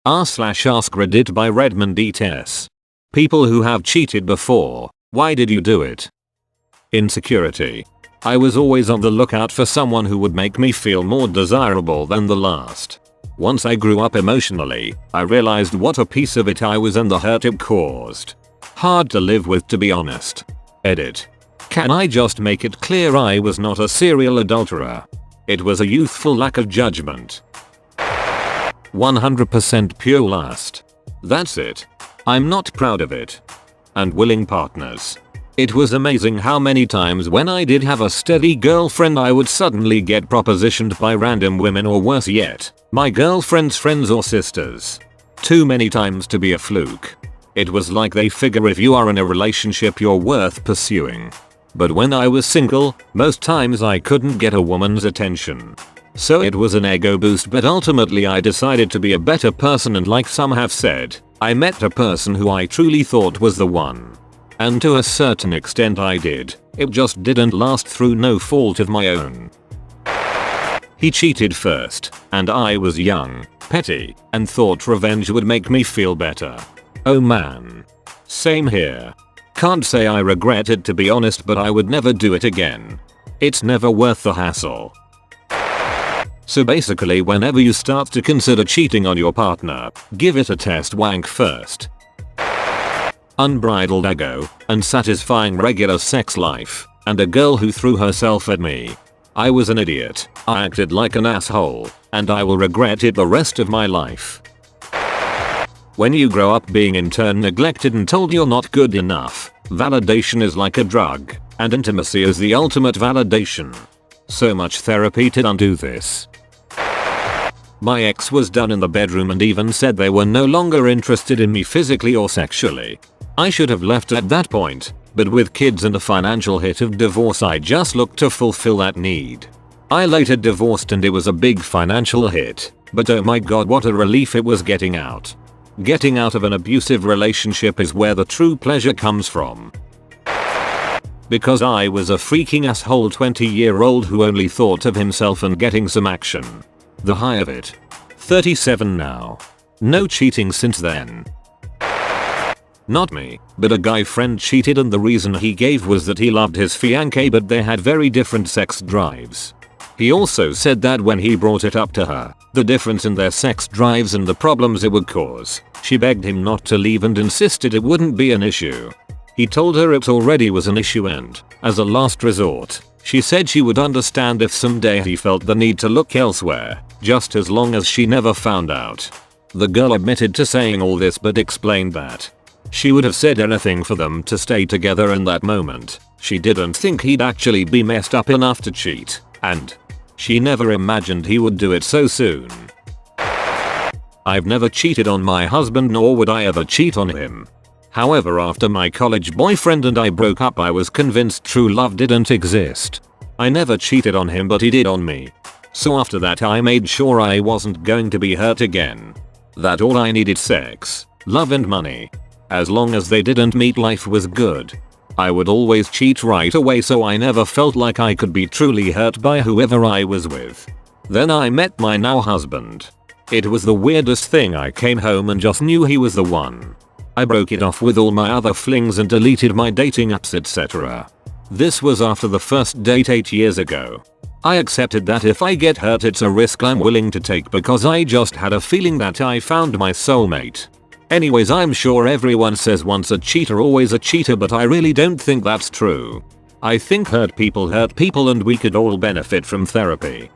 r/AskReddit by Redmond ETS. People who have cheated before, why did you do it? Insecurity. I was always on the lookout for someone who would make me feel more desirable than the last. Once I grew up emotionally, I realized what a piece of it I was and the hurt it caused. Hard to live with, to be honest. Edit. Can I just make it clear I was not a serial adulterer? It was a youthful lack of judgment. 100% pure lust. That's it. I'm not proud of it. And willing partners. It was amazing how many times when I did have a steady girlfriend I would suddenly get propositioned by random women, or worse yet, my girlfriend's friends or sisters. Too many times to be a fluke. It was like they figure if you are in a relationship you're worth pursuing. But when I was single, most times I couldn't get a woman's attention. So it was an ego boost, but ultimately I decided to be a better person, and like some have said, I met a person who I truly thought was the one. And to a certain extent I did. It just didn't last through no fault of my own. He cheated first, and I was young, petty, and thought revenge would make me feel better. Oh man. Same here. Can't say I regret it, to be honest, but I would never do it again. It's never worth the hassle. So basically, whenever you start to consider cheating on your partner, give it a test wank first. Unbridled ego, unsatisfying regular sex life, and a girl who threw herself at me. I was an idiot, I acted like an asshole, and I will regret it the rest of my life. When you grow up being in turn neglected and told you're not good enough, validation is like a drug, and intimacy is the ultimate validation. So much therapy to undo this. My ex was done in the bedroom and even said they were no longer interested in me physically or sexually. I should have left at that point, but with kids and a financial hit of divorce I just looked to fulfill that need. I later divorced and it was a big financial hit, but oh my god, what a relief it was getting out. Getting out of an abusive relationship is where the true pleasure comes from. Because I was a freaking asshole 20-year-old who only thought of himself and getting some action. The high of it. 37 now. No cheating since then. Not me, but a guy friend cheated, and the reason he gave was that he loved his fiancée but they had very different sex drives. He also said that when he brought it up to her, the difference in their sex drives and the problems it would cause, she begged him not to leave and insisted it wouldn't be an issue. He told her it already was an issue, and, as a last resort, she said she would understand if someday he felt the need to look elsewhere, just as long as she never found out. The girl admitted to saying all this but explained that she would have said anything for them to stay together in that moment. She didn't think he'd actually be messed up enough to cheat, and she never imagined he would do it so soon. I've never cheated on my husband, nor would I ever cheat on him. However, after my college boyfriend and I broke up, I was convinced true love didn't exist. I never cheated on him, but he did on me. So after that I made sure I wasn't going to be hurt again. That all I needed: sex, love and money. As long as they didn't meet, life was good. I would always cheat right away, so I never felt like I could be truly hurt by whoever I was with. Then I met my now husband. It was the weirdest thing. I came home and just knew he was the one. I broke it off with all my other flings and deleted my dating apps, etc. This was after the first date 8 years ago. I accepted that if I get hurt it's a risk I'm willing to take because I just had a feeling that I found my soulmate. Anyways, I'm sure everyone says once a cheater always a cheater, but I really don't think that's true. I think hurt people and we could all benefit from therapy.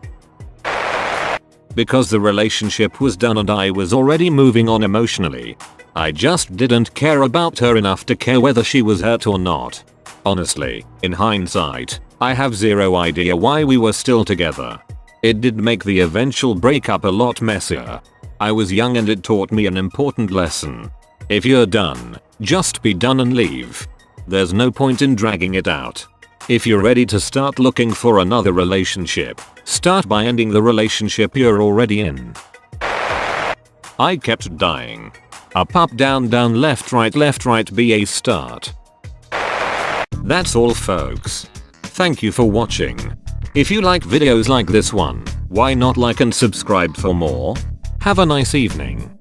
Because the relationship was done and I was already moving on emotionally, I just didn't care about her enough to care whether she was hurt or not. Honestly, in hindsight, I have zero idea why we were still together. It did make the eventual breakup a lot messier. I was young and it taught me an important lesson. If you're done, just be done and leave. There's no point in dragging it out. If you're ready to start looking for another relationship, start by ending the relationship you're already in. I kept dying. Up, down, left, right, BA start. That's all, folks. Thank you for watching. If you like videos like this one, why not like and subscribe for more? Have a nice evening.